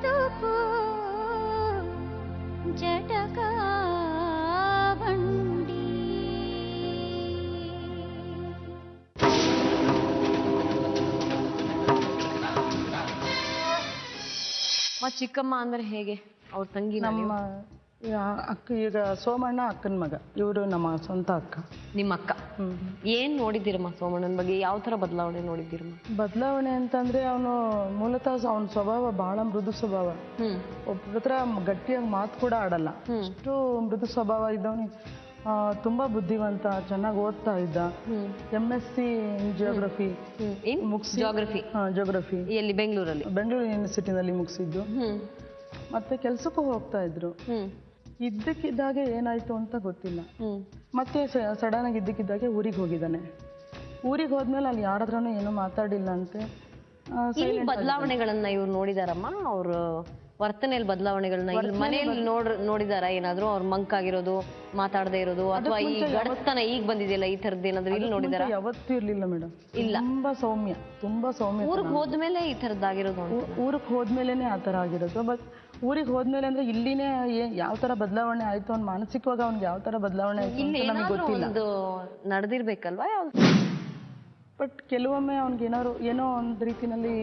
ಬದುಕು ಜಟಕ ಬಂಡಿ. ಚಿಕ್ಕಮ್ಮ ಅಂದ್ರೆ ಹೇಗೆ? ಅವ್ರ ತಂಗಿ? ನಮ್ಮ ಅಕ್ಕ, ಈಗ ಸೋಮಣ್ಣ ಅಕ್ಕನ ಮಗ, ಇವರು ನಮ್ಮ ಸ್ವಂತ ಅಕ್ಕ. ನಿಮ್ಮ ಅಕ್ಕ. ಏನ್ ನೋಡಿದ್ದೀರಮ್ಮ ಸೋಮಣ್ಣನ ಬಗ್ಗೆ? ಯಾವ ತರ ಬದಲಾವಣೆ ನೋಡಿದ್ದೀರಮ್ಮ? ಬದಲಾವಣೆ ಅಂತಂದ್ರೆ ಅವನು ಮೂಲತಃ ಅವನ ಸ್ವಭಾವ ಬಹಳ ಮೃದು ಸ್ವಭಾವ. ಒಬ್ಬರ ಹತ್ರ ಗಟ್ಟಿಯಾಗಿ ಮಾತು ಕೂಡ ಆಡಲ್ಲ, ಅಷ್ಟು ಮೃದು ಸ್ವಭಾವ ಇದ್ದವನಿಗೆ. ತುಂಬಾ ಬುದ್ಧಿವಂತ, ಚೆನ್ನಾಗಿ ಓದ್ತಾ ಇದ್ದ. MSc ಜಿಯೋಗ್ರಫಿ ಮುಗಿಸಿ, ಜಿಯೋಗ್ರಫಿ ಎಲ್ಲಿ? ಬೆಂಗಳೂರು ಯೂನಿವರ್ಸಿಟಿನಲ್ಲಿ ಮುಗಿಸಿದ್ದು. ಮತ್ತೆ ಕೆಲ್ಸಕ್ಕೂ ಹೋಗ್ತಾ ಇದ್ರು. ಇದ್ದಕ್ಕಿದ್ದಾಗೆ ಏನಾಯ್ತು ಅಂತ ಗೊತ್ತಿಲ್ಲ. ಮತ್ತೆ ಸಡನ್ ಆಗಿ ಇದ್ದಕ್ಕಿದ್ದಾಗೆ ಊರಿಗೆ ಹೋಗಿದ್ದಾನೆ. ಊರಿಗೆ ಹೋದ್ಮೇಲೆ ಅಲ್ಲಿ ಯಾರ ಹತ್ರನೂ ಏನೂ ಮಾತಾಡಿಲ್ಲ ಅಂತೆ. ಬದಲಾವಣೆಗಳನ್ನ ಇವ್ರು ನೋಡಿದಾರಮ್ಮ? ಅವ್ರ ವರ್ತನೆಯಲ್ಲಿ ಬದಲಾವಣೆಗಳನ್ನ ಮನೆಯಲ್ಲಿ ನೋಡಿದಾರ? ಏನಾದ್ರು ಅವ್ರ ಮಂಕ್ ಆಗಿರೋದು, ಮಾತಾಡದೆ ಇರೋದು, ಅಥವಾ ಈ ಗಡಸ್ತನ ಈಗ ಬಂದಿದೆಯಲ್ಲ ಈ ತರದ್ದು ಏನಾದ್ರು ಇಲ್ಲಿ ನೋಡಿದಾರ? ಯಾವತ್ತೂ ಇರ್ಲಿಲ್ಲ ಮೇಡಮ್. ಇಲ್ಲ, ತುಂಬಾ ಸೌಮ್ಯ. ಊರಿಗೆ ಹೋದ್ಮೇಲೆ ಈ ತರದ್ದಾಗಿರೋದು? ಊರಿಗೆ ಹೋದ್ಮೇಲೆನೆ ಆ ತರ ಆಗಿರೋದು. ಬಟ್ ಊರಿಗೆ ಹೋದ್ಮೇಲೆ ಅಂದ್ರೆ ಇಲ್ಲಿನೇ ಯಾವ ತರ ಬದಲಾವಣೆ ಆಯ್ತು, ಅವ್ನು ಮಾನಸಿಕವಾಗಿ ಅವ್ನಿಗೆ ಯಾವ ತರ ಬದಲಾವಣೆ ಆಯ್ತು ಅಂತ ನಮಗೆ ಗೊತ್ತಿಲ್ಲ. ನಡೆದಿರ್ಬೇಕಲ್ವಾ? ಬಟ್ ಕೆಲವೊಮ್ಮೆ ಅವ್ನಿಗೆ ಏನೋ ಒಂದು ರೀತಿನಲ್ಲಿ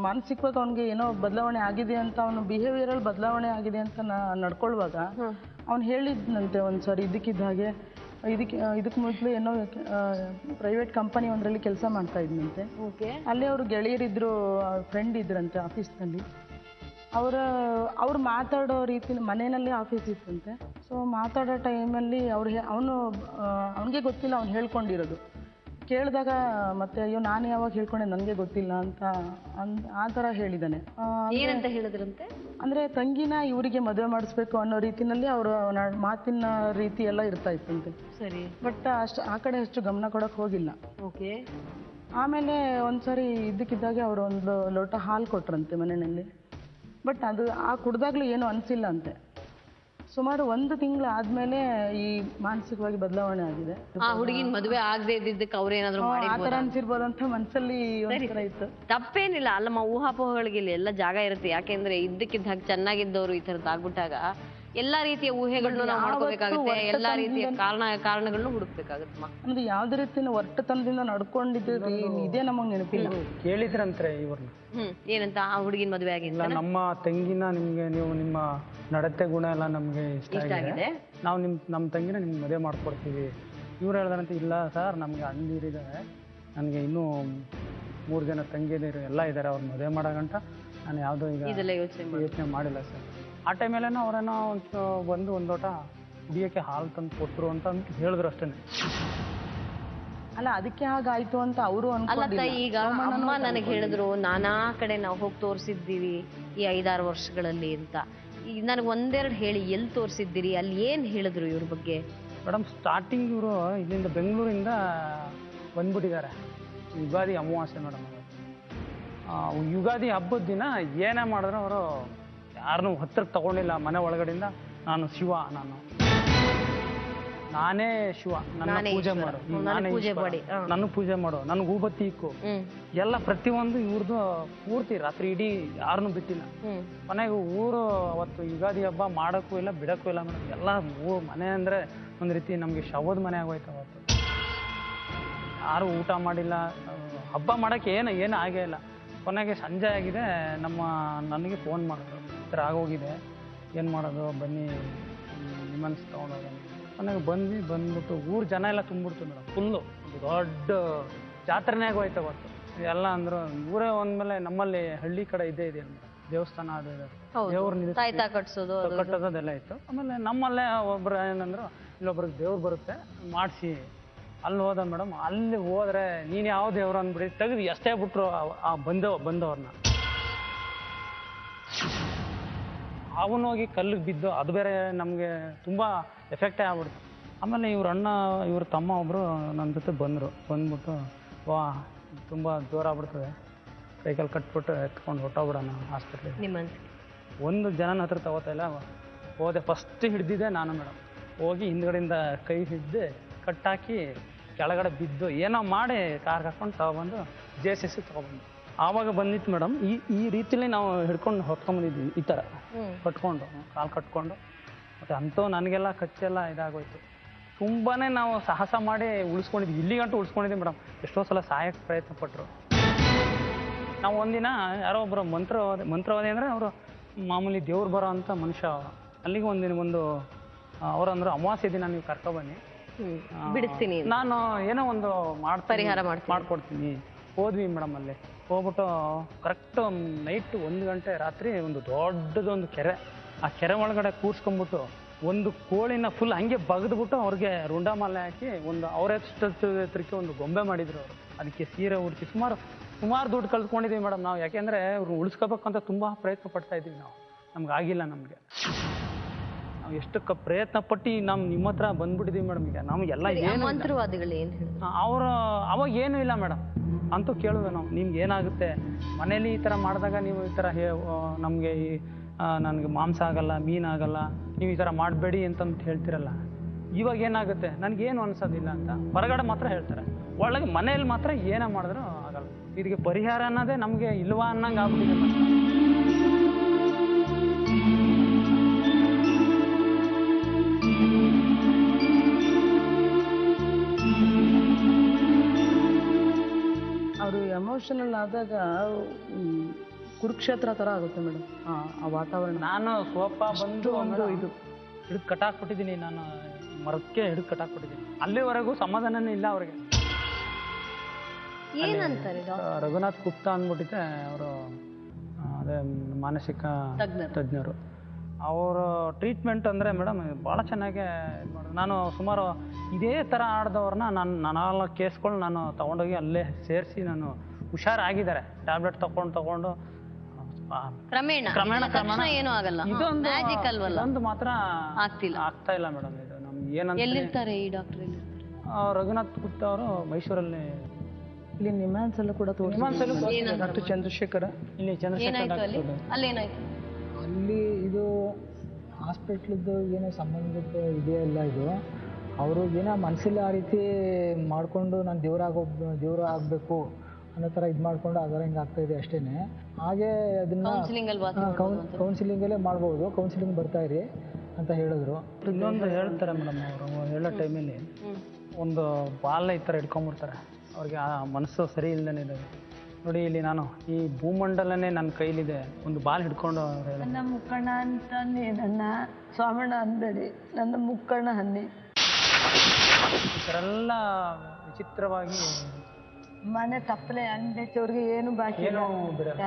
ಮಾನಸಿಕವಾಗಿ ಅವನಿಗೆ ಏನೋ ಬದಲಾವಣೆ ಆಗಿದೆ ಅಂತ, ಅವನು ಬಿಹೇವಿಯರಲ್ ಬದಲಾವಣೆ ಆಗಿದೆ ಅಂತ ನಡ್ಕೊಳ್ಳುವಾಗ ಅವ್ನು ಹೇಳಿದ್ನಂತೆ ಒಂದ್ಸರಿ ಇದ್ದಕ್ಕಿದ್ದ ಹಾಗೆ, ಇದಕ್ಕೆ ಮೊದಲು ಏನೋ ಪ್ರೈವೇಟ್ ಕಂಪನಿ ಒಂದರಲ್ಲಿ ಕೆಲಸ ಮಾಡ್ತಾ ಇದ್ನಂತೆ. ಅಲ್ಲಿ ಅವರು ಗೆಳೆಯರಿದ್ರು, ಫ್ರೆಂಡ್ ಇದ್ರಂತೆ ಆಫೀಸ್ನಲ್ಲಿ. ಅವ್ರು ಮಾತಾಡೋ ರೀತಿ, ಮನೆಯಲ್ಲಿ ಆಫೀಸ್ ಇತ್ತಂತೆ. ಸೊ ಮಾತಾಡೋ ಟೈಮಲ್ಲಿ ಅವನಿಗೆ ಗೊತ್ತಿಲ್ಲ ಅವ್ನು ಹೇಳ್ಕೊಂಡಿರೋದು. ಕೇಳಿದಾಗ ಮತ್ತೆ ಅಯ್ಯೋ ನಾನು ಯಾವಾಗ ಹೇಳ್ಕೊಂಡೆ ನನಗೆ ಗೊತ್ತಿಲ್ಲ ಅಂತ ಆ ಥರ ಹೇಳಿದ್ದಾನೆ. ಏನಂತ ಹೇಳಿದ್ರಂತೆ? ಅಂದರೆ ತಂಗಿನ ಇವರಿಗೆ ಮದುವೆ ಮಾಡಿಸ್ಬೇಕು ಅನ್ನೋ ರೀತಿನಲ್ಲಿ ಅವರ ಮಾತಿನ ರೀತಿ ಎಲ್ಲ ಇರ್ತಾ ಇತ್ತಂತೆ. ಸರಿ. ಬಟ್ ಆ ಕಡೆ ಅಷ್ಟು ಗಮನ ಕೊಡೋಕೆ ಹೋಗಿಲ್ಲ. ಓಕೆ. ಆಮೇಲೆ ಒಂದ್ಸರಿ ಇದ್ದಕ್ಕಿದ್ದಾಗೆ ಅವರು ಒಂದು ಲೋಟ ಹಾಲು ಕೊಟ್ರಂತೆ ಮನೆಯಲ್ಲಿ. ಬಟ್ ಅದು ಕುಡ್ದಾಗ್ಲೂ ಏನೂ ಅನಿಸಿಲ್ಲ ಅಂತೆ. ಸುಮಾರು 1 ತಿಂಗಳು ಆದ್ಮೇಲೆ ಈ ಮಾನಸಿಕವಾಗಿ ಬದಲಾವಣೆ ಆಗಿದೆ. ಆ ಹುಡುಗಿನ ಮದುವೆ ಆಗದೆ ಇದ್ದಿದ್ದಕ್ಕೆ ಅವ್ರೇನಾದ್ರು ಆ ಥರ ಅನ್ಸಿರ್ಬೋದು ಅಂತ ಮನಸ್ಸಲ್ಲಿ ಒಂಥರ ಇತ್ತು. ತಪ್ಪೇನಿಲ್ಲ ಅಲ್ಲಮ್ಮ, ಊಹಾಪೋಹಗಳಿಗೆ ಎಲ್ಲ ಜಾಗ ಇರುತ್ತೆ. ಯಾಕೆಂದ್ರೆ ಇದ್ದಕ್ಕಿದ್ದ ಹಾಗೆ ಚೆನ್ನಾಗಿದ್ದವರು ಈ ಥರದ್ದು ಆಗ್ಬಿಟ್ಟಾಗ ಎಲ್ಲಾ ರೀತಿಯ ಊಹೆಗಳನ್ನ ನಾವು ಮಾಡ್ಕೋಬೇಕಾಗುತ್ತೆ, ಎಲ್ಲಾ ರೀತಿಯ ಕಾರಣಗಳನ್ನ ಹುಡುಕ್ಬೇಕಾಗತ್ತಮ್ಮ. ಅಂದ್ರೆ ಯಾವ್ದೇ ರೀತಿಯ ಒಟ್ಟತನದಿಂದ ನಡ್ಕೊಂಡಿದ್ದು ಇದೇ ನಮಗ್ ನೆನಪಿಲ್ಲ. ಕೇಳಿದ್ರಂತ್ರೆ ಇವ್ರನ್ನ. ಏನಂತ? ಆ ಹುಡುಗಿನ ಮದುವೆ ಆಗಿಲ್ಲ, ನಮ್ಮ ತಂಗಿನ ನಿಮ್ಗೆ, ನೀವು ನಿಮ್ಮ ನಡತೆ ಗುಣ ಎಲ್ಲ ನಮ್ಗೆ ಇಷ್ಟ ಆಗಿದೆ, ನಾವು ನಮ್ಮ ತಂಗಿನ ನಿಮ್ಗೆ ಮದುವೆ ಮಾಡ್ಕೊಡ್ತೀವಿ. ಇವ್ರು ಹೇಳ್ದಾರಂತೆ, ಇಲ್ಲ ಸರ್ ನಮ್ಗೆ ಅಣ್ಣೀರಿದ್ದಾರೆ, ನನಗೆ ಇನ್ನೂ 3 ಜನ ತಂಗಿಯರು ಎಲ್ಲ ಇದ್ದಾರೆ, ಅವ್ರು ಮದುವೆ ಮಾಡೋ ಗಂಟ ನಾನು ಯಾವುದೋ ಈಗ ಯೋಚನೆ ಮಾಡಿಲ್ಲ ಸರ್. ಆ ಟೈಮಲ್ಲೇನೋ ಅವರೇನೋ ಬಂದು ಒಂದು ಲೋಟ ಕುಡಿಯೋಕ್ಕೆ ಹಾಲು ತಂದು ಕೊಟ್ಟರು ಅಂತ ಹೇಳಿದ್ರು ಅಷ್ಟೇ. ಅಲ್ಲ, ಅದಕ್ಕೆ ಹಾಗಾಯ್ತು ಅಂತ ಅವರು ಅಲ್ಲ. ಈಗ ಅಮ್ಮ ನನಗೆ ಹೇಳಿದ್ರು, ನಾನಾ ಕಡೆ ನಾವು ಹೋಗಿ ತೋರಿಸಿದ್ದೀವಿ ಈ 5-6 ವರ್ಷಗಳಲ್ಲಿ ಅಂತ. ಈಗ ನನಗೆ ಒಂದೆರಡು ಹೇಳಿ, ಎಲ್ಲಿ ತೋರಿಸಿದ್ದೀರಿ, ಅಲ್ಲಿ ಏನು ಹೇಳಿದ್ರು ಇವ್ರ ಬಗ್ಗೆ? ಮೇಡಮ್, ಸ್ಟಾರ್ಟಿಂಗ್ ಇವರು ಇಲ್ಲಿಂದ ಬೆಂಗಳೂರಿಂದ ಬಂದ್ಬಿಟ್ಟಿದ್ದಾರೆ ಯುಗಾದಿ ಅಮಾವಾಸ್ಯೆ ಮೇಡಮ್. ಯುಗಾದಿ ಹಬ್ಬದ ದಿನ ಏನೇ ಮಾಡಿದ್ರು ಅವರು ಯಾರನ್ನೂ ಹತ್ತಿರಕ್ಕೆ ತಗೊಂಡಿಲ್ಲ. ಮನೆ ಒಳಗಡೆಯಿಂದ ನಾನೇ ಶಿವ, ನನ್ನ ಪೂಜೆ ಮಾಡು, ನನ್ನ ಪೂಜೆ ಮಾಡು, ನನಗೆ ಹೂಬತ್ತಿ ಇಕ್ಕು, ಎಲ್ಲ ಪ್ರತಿಯೊಂದು ಇವ್ರದ್ದು ಪೂರ್ತಿ ರಾತ್ರಿ ಇಡೀ ಯಾರನ್ನೂ ಬಿಟ್ಟಿಲ್ಲ. ಮನೆಗೆ ಊರು ಅವತ್ತು ಯುಗಾದಿ ಹಬ್ಬ ಮಾಡೋಕ್ಕೂ ಇಲ್ಲ, ಬಿಡಕ್ಕೂ ಇಲ್ಲ ಮೇಡಮ್. ಎಲ್ಲ ಮನೆ ಅಂದರೆ ಒಂದು ರೀತಿ ನಮಗೆ ಶವದ ಮನೆ ಆಗೋಯ್ತು ಅವತ್ತು. ಯಾರು ಊಟ ಮಾಡಿಲ್ಲ, ಹಬ್ಬ ಮಾಡೋಕ್ಕೆ ಏನು ಆಗೇ ಇಲ್ಲ. ಕೊನೆಗೆ ಸಂಜೆ ಆಗಿದೆ, ನನಗೆ ಫೋನ್ ಮಾಡಿದ್ರು, ಈ ಥರ ಆಗೋಗಿದೆ, ಏನು ಮಾಡೋದು, ಬನ್ನಿ ನಿಮ್ಮನ್ಸ್ ತೊಗೊಂಡೋಗಿ. ಕೊನೆಗೆ ಬಂದ್ಬಿಟ್ಟು ಊರು ಜನ ಎಲ್ಲ ತುಂಬಿಡ್ತು ಮೇಡಮ್. ಫುಲ್ಲು ದೊಡ್ಡ ಜಾತ್ರೆನೇ ಆಗೋಯ್ತು ಅವತ್ತು. ಎಲ್ಲ ಅಂದರು, ಊರೇ ಒಂದ್ಮೇಲೆ ನಮ್ಮಲ್ಲಿ ಹಳ್ಳಿ ಕಡೆ ಇದೆ ಮೇಡಮ್, ದೇವಸ್ಥಾನ ಅದು ಇದೆ, ದೇವ್ರ ಕಟ್ಟೋದೆಲ್ಲ ಇತ್ತು. ಆಮೇಲೆ ನಮ್ಮಲ್ಲೇ ಒಬ್ಬರು ಏನಂದ್ರು, ಇಲ್ಲೊಬ್ರಿಗೆ ದೇವ್ರು ಬರುತ್ತೆ ಮಾಡಿಸಿ. ಅಲ್ಲಿ ಹೋದ ಮೇಡಮ್, ಅಲ್ಲಿ ಹೋದ್ರೆ ನೀನು ಯಾವ ದೇವ್ರು ಅಂದ್ಬಿಡಿ ತೆಗೆದು ಎಷ್ಟೇ ಬಿಟ್ರು ಆ ಬಂದವ್ರನ್ನ. ಅವನೋಗಿ ಕಲ್ಲಿಗೆ ಬಿದ್ದು, ಅದು ಬೇರೆ ನಮಗೆ ತುಂಬ ಎಫೆಕ್ಟೇ ಆಗ್ಬಿಡ್ತು. ಆಮೇಲೆ ಇವ್ರ ತಮ್ಮ ಒಬ್ಬರು ನನ್ನ ಜೊತೆ ಬಂದ್ಬಿಟ್ಟು, ವಾ ತುಂಬ ಜೋರ ಆಗ್ಬಿಡ್ತದೆ, ಕೈಕಾಲು ಕಟ್ಬಿಟ್ಟು ಎತ್ಕೊಂಡು ಹೊಟ್ಟೋಗ್ಬಿಡೋಣ ಹಾಸ್ಪಿಟ್ಲಿಗೆ. ಒಂದು ಜನನ ಹತ್ರ ತಗೋತಾ ಇಲ್ಲ. ಹೋದೆ, ಫಸ್ಟ್ ಹಿಡ್ದಿದ್ದೆ ನಾನು ಮೇಡಮ್. ಹೋಗಿ ಹಿಂದ್ಗಡೆಯಿಂದ ಕೈ ಹಿಡ್ದು ಕಟ್ಟಾಕಿ ಕೆಳಗಡೆ ಬಿದ್ದು ಏನೋ ಮಾಡಿ ಕಾರ್ಗೆ ಹಾಕೊಂಡು ತಗೊಬಂದು JCC ತಗೊಬಂದು ಆವಾಗ ಬಂದಿತ್ತು ಮೇಡಮ್. ಈ ರೀತಿಲಿ ನಾವು ಹಿಡ್ಕೊಂಡು ಹೊತ್ಕೊಂಡ್ಬಂದಿದ್ವಿ, ಈ ಥರ ಕಟ್ಕೊಂಡು, ಕಾಲು ಕಟ್ಕೊಂಡು. ಮತ್ತು ಅಂಥವು ನನಗೆಲ್ಲ ಕಚ್ಚೆಲ್ಲ ಇದಾಗೋಯ್ತು. ತುಂಬಾ ನಾವು ಸಾಹಸ ಮಾಡಿ ಉಳಿಸ್ಕೊಂಡಿದ್ವಿ, ಇಲ್ಲಿಗಂಟು ಉಳಿಸ್ಕೊಂಡಿದ್ವಿ ಮೇಡಮ್. ಎಷ್ಟೋ ಸಲ ಸಾಯಕ್ಕೆ ಪ್ರಯತ್ನ ಪಟ್ಟರು. ನಾವು ಒಂದಿನ ಯಾರೋ ಒಬ್ಬರು ಮಂತ್ರವಾದಿ ಅಂದರೆ ಅವರು ಮಾಮೂಲಿ ದೇವ್ರು ಬರೋ ಅಂಥ ಮನುಷ್ಯ. ಅಲ್ಲಿಗೆ ಒಂದು ಅವರಂದ್ರೆ ಅಮಾವಾಸ್ಯೆ ದಿನ ನೀವು ಕರ್ಕೊಬನ್ನಿ, ಬಿಡಿಸ್ತೀನಿ, ನಾನು ಏನೋ ಒಂದು ಪರಿಹಾರ ಮಾಡ್ಕೊಡ್ತೀನಿ. ಹೋದ್ವಿ ಮೇಡಮ್. ಅಲ್ಲಿ ಹೋಗ್ಬಿಟ್ಟು ಕರೆಕ್ಟ್ ನೈಟ್ 1 ಗಂಟೆ ರಾತ್ರಿ ಒಂದು ದೊಡ್ಡದೊಂದು ಕೆರೆ, ಆ ಕೆರೆ ಒಳಗಡೆ ಕೂರ್ಸ್ಕೊಂಡ್ಬಿಟ್ಟು ಒಂದು ಕೋಳಿನ ಫುಲ್ ಹಂಗೆ ಬಗ್ದ್ಬಿಟ್ಟು ಅವ್ರಿಗೆ ರುಂಡಮಾಲೆ ಹಾಕಿ ಅವರೆಷ್ಟಕ್ಕೆ ಒಂದು ಗೊಂಬೆ ಮಾಡಿದ್ರು ಅವರು. ಅದಕ್ಕೆ ಸೀರೆ ಉಡಿಸಿ ಸುಮಾರು ದುಡ್ಡು ಕಳ್ಕೊಂಡಿದ್ದೀವಿ ಮೇಡಮ್ ನಾವು. ಯಾಕೆಂದರೆ ಅವ್ರನ್ನ ಉಳಿಸ್ಕೋಬೇಕಂತ ತುಂಬ ಪ್ರಯತ್ನ ಪಡ್ತಾ ಇದ್ದೀವಿ ನಾವು. ನಮ್ಗಾಗಿಲ್ಲ. ನಮಗೆ ನಾವು ಎಷ್ಟು ಪ್ರಯತ್ನ ಪಟ್ಟು ನಿಮ್ಮ ಹತ್ರ ಬಂದ್ಬಿಟ್ಟಿದ್ದೀವಿ ಮೇಡಮ್. ಈಗ ನಮಗೆಲ್ಲ ಏನು ಮಂತ್ರವಾದಿಗಳು ಏನು ಅವರು ಅವಾಗ ಏನೂ ಇಲ್ಲ ಮೇಡಮ್. ಅಂತೂ ಕೇಳುವೆ ನಾವು, ನಿಮ್ಗೆ ಏನಾಗುತ್ತೆ ಮನೇಲಿ ಈ ಥರ ಮಾಡಿದಾಗ ನೀವು ಈ ಥರ ನಮಗೆ ನನಗೆ ಮಾಂಸ ಆಗಲ್ಲ, ಮೀನಾಗಲ್ಲ, ನೀವು ಈ ಥರ ಮಾಡಬೇಡಿ ಅಂತಂದು ಹೇಳ್ತಿರಲ್ಲ. ಇವಾಗ ಏನಾಗುತ್ತೆ ನನಗೇನು ಅನ್ಸೋದಿಲ್ಲ ಅಂತ ಹೊರಗಡೆ ಮಾತ್ರ ಹೇಳ್ತಾರೆ, ಒಳಗೆ ಮನೇಲಿ ಮಾತ್ರ ಏನೇ ಮಾಡಿದ್ರೂ ಆಗಲ್ಲ. ಇದಕ್ಕೆ ಪರಿಹಾರ ಅನ್ನೋದೇ ನಮಗೆ ಇಲ್ವಾ ಅನ್ನಂಗೆ ಆಗ್ಬಿಟ್ಟಿದೆ. ಅವರು ಎಮೋಷನಲ್ ಆದಾಗ ಕುರುಕ್ಷೇತ್ರ ಥರ ಆಗುತ್ತೆ ಮೇಡಮ್ ಆ ವಾತಾವರಣ. ನಾನು ಸೋಪ ಬಂದು ಇದು ಹಿಡಿದು ಕಟ್ಟಾಕ್ಬಿಟ್ಟಿದ್ದೀನಿ, ನಾನು ಮರಕ್ಕೆ ಹಿಡಿದು ಕಟ್ಟಾಕ್ಬಿಟ್ಟಿದ್ದೀನಿ. ಅಲ್ಲಿವರೆಗೂ ಸಮಾಧಾನನೇ ಇಲ್ಲ ಅವ್ರಿಗೆ. ಏನಂತಾರೆ ರಘುನಾಥ್ ಗುಪ್ತಾ ಅಂದ್ಬಿಟ್ಟಿದೆ ಅವರು, ಅದೇ ಮಾನಸಿಕ ತಜ್ಞರು. ಅವರು ಟ್ರೀಟ್ಮೆಂಟ್ ಅಂದರೆ ಮೇಡಮ್ ಭಾಳ ಚೆನ್ನಾಗೆ ಇದು ಮಾಡೋದು. ನಾನು ಸುಮಾರು ಇದೇ ಥರ ಆಡ್ದವ್ರನ್ನ ನಾನೆಲ್ಲ ಕೇಸ್ಗಳು ನಾನು ತೊಗೊಂಡೋಗಿ ಅಲ್ಲೇ ಸೇರಿಸಿ ನಾನು ಹುಷಾರಾಗಿದ್ದಾರೆ. ಟ್ಯಾಬ್ಲೆಟ್ ತಗೊಂಡು ಕ್ರಮೇಣ ಏನೂ ಆಗಲ್ಲ. ಇದೊಂದು ಮಾತ್ರ ಆಗ್ತಾ ಇಲ್ಲ ಮೇಡಮ್. ಇದು ನಮ್ಗೆ ಏನಂತ. ಎಲ್ಲಿರ್ತಾರೆ ಈ ಡಾಕ್ಟರ್? ರಘುನಾಥ್ ಗುಪ್ತಾ ಅವರು ಮೈಸೂರಲ್ಲಿ. ಇಲ್ಲಿ ನಿಮ್ಯಾನ್ಸ್ ಎಲ್ಲ ಕೂಡ ತೋರಿಸಿ ಡಾಕ್ಟರ್ ಚಂದ್ರಶೇಖರ. ಇಲ್ಲಿ ಚಂದ್ರಶೇಖರ್ ಅಲ್ಲೇನಾಯ್ತು? ಅಲ್ಲಿ ಇದು ಹಾಸ್ಪಿಟ್ಲಿದ್ದು ಏನೋ ಸಂಬಂಧದ ಇದೆಯಲ್ಲ ಇದು. ಅವರು ಏನೋ ಮನಸ್ಸಲ್ಲಿ ಆ ರೀತಿ ಮಾಡಿಕೊಂಡು ನಾನು ದೇವ್ರ ಆಗಬೇಕು ಅನ್ನೋ ಥರ ಇದು ಮಾಡಿಕೊಂಡು ಅದರ ಹಿಂಗೆ ಆಗ್ತಾಯಿದೆ ಅಷ್ಟೇ. ಹಾಗೆ ಅದನ್ನು ಕೌನ್ಸಿಲಿಂಗಲ್ಲೇ ಮಾಡ್ಬೋದು, ಕೌನ್ಸಿಲಿಂಗ್ ಬರ್ತಾಯಿರಿ ಅಂತ ಹೇಳಿದ್ರು. ಇನ್ನೊಂದು ಹೇಳ್ತಾರೆ ಮೇಡಮ್, ಅವರು ಹೇಳೋ ಟೈಮಲ್ಲಿ ಒಂದು ಬಾಲ್ನ ಈ ಥರ ಹಿಡ್ಕೊಂಬಿಡ್ತಾರೆ. ಅವ್ರಿಗೆ ಆ ಮನಸ್ಸು ಸರಿ ಇಲ್ಲದೇ ಇರೋದು. ನೋಡಿ ಇಲ್ಲಿ ನಾನು ಈ ಭೂಮಂಡಲನೇ ನನ್ನ ಕೈಲಿದೆ, ಒಂದು ಬಾಲ್ ಹಿಡ್ಕೊಂಡು ನನ್ನ ಮುಕ್ಕಣ್ಣ ಅಂತಾನೆ, ನನ್ನ ಸ್ವಾಮಣ್ಣ ಅಂದಡಿ, ನನ್ನ ಮುಕ್ಕಣ್ಣ ಅನ್ನಿ. ಈ ಥರ ಎಲ್ಲ ವಿಚಿತ್ರವಾಗಿ ಮನೆ ತಪ್ಪಲೆ ಅಂಗಡಿ ಏನು ಬಾಕಿ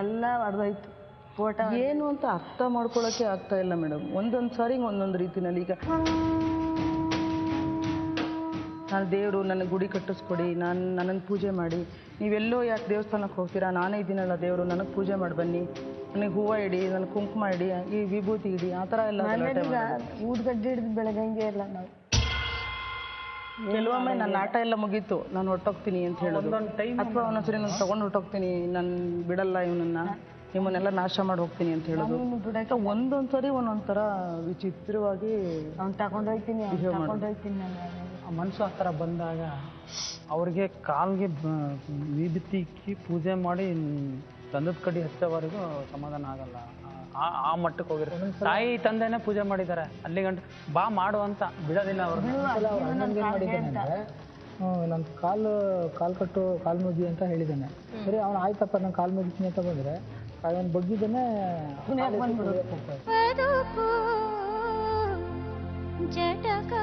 ಎಲ್ಲ ಹೊಡೆದೋಯ್ತು. ಫೋಟೋ ಏನು ಅಂತ ಅರ್ಥ ಮಾಡ್ಕೊಳ್ಳೋಕ್ಕೆ ಆಗ್ತಾ ಇಲ್ಲ ಮೇಡಮ್. ಒಂದೊಂದು ಸಾರಿ ಒಂದೊಂದು ರೀತಿನಲ್ಲಿ. ಈಗ ನಾನು ದೇವರು ನನಗೆ ಗುಡಿ ಕಟ್ಟಿಸ್ಕೊಡಿ, ನನ್ನನ್ನು ಪೂಜೆ ಮಾಡಿ, ನೀವೆಲ್ಲೋ ಯಾಕೆ ದೇವಸ್ಥಾನಕ್ಕೆ ಹೋಗ್ತೀರಾ, ನಾನೇ ಇದ್ದೀನಲ್ಲ ದೇವರು, ನನಗೆ ಪೂಜೆ ಮಾಡಿ ಬನ್ನಿ, ನನಗೆ ಹೂವು ಇಡಿ, ನನಗೆ ಕುಂಕುಮ ಇಡಿ, ಈ ವಿಭೂತಿ ಇಡಿ, ಆ ಥರ ಎಲ್ಲ ಊದ್ಗಡ್ಡೆ ಹಿಡಿದು ಬೆಳಗಂಗೆ ಇಲ್ಲ ನಾವು. ಕೆಲವೊಮ್ಮೆ ನನ್ನ ಆಟ ಎಲ್ಲ ಮುಗೀತು, ನಾನು ಹೊರಟೋಗ್ತೀನಿ ಅಂತ ಹೇಳೋದು. ಅಥವಾ ಒಂದೊಂದ್ಸರಿ ನಾನು ತೊಗೊಂಡು ಹೊರಟೋಗ್ತೀನಿ, ನಾನು ಬಿಡಲ್ಲ ಇವನನ್ನು, ನಿಮ್ಮನ್ನೆಲ್ಲ ನಾಶ ಮಾಡಿ ಹೋಗ್ತೀನಿ ಅಂತ ಹೇಳೋದು. ಒಂದೊಂದು ಸರಿ ಒಂದೊಂದು ಥರ ವಿಚಿತ್ರವಾಗಿ ಅವ್ನು ತಗೊಂಡೋಗ್ತೀನಿ ಆ ಮನಸ್ಸು ಆ ಥರ ಬಂದಾಗ ಅವ್ರಿಗೆ ಕಾಲ್ಗೆ ವಿಭೂತಿ ಪೂಜೆ ಮಾಡಿ ಗಂಧದ ಕಡ್ಡಿ ಹಚ್ಚೋವರೆಗೂ ಸಮಾಧಾನ ಆಗಲ್ಲ. ಆ ಮಟ್ಟಕ್ಕೆ ಹೋಗಿರೋ ತಾಯಿ ತಂದೆನೇ ಪೂಜೆ ಮಾಡಿದ್ದಾರೆ, ಅಲ್ಲಿ ಗಂಟು ಬಾ ಮಾಡು ಅಂತ ಬಿಡೋದಿಲ್ಲ ಅವರು. ಅಣ್ಣನಿಗೆ ಏನು ಮಾಡಿದ್ದಾನೆ ಅಂದರೆ, ನನ್ನ ಕಾಲು ಮುಗಿ ಅಂತ ಹೇಳಿದ್ದಾನೆ. ಸರಿ ಅವನು ಆಯ್ತಪ್ಪ ನಾನು ಕಾಲು ಮುಗಿತೀನಿ ಅಂತ ಬಂದರೆ ಅವನು ಬಗ್ಗಿದ್ದಾನೆ. ಜಟಕ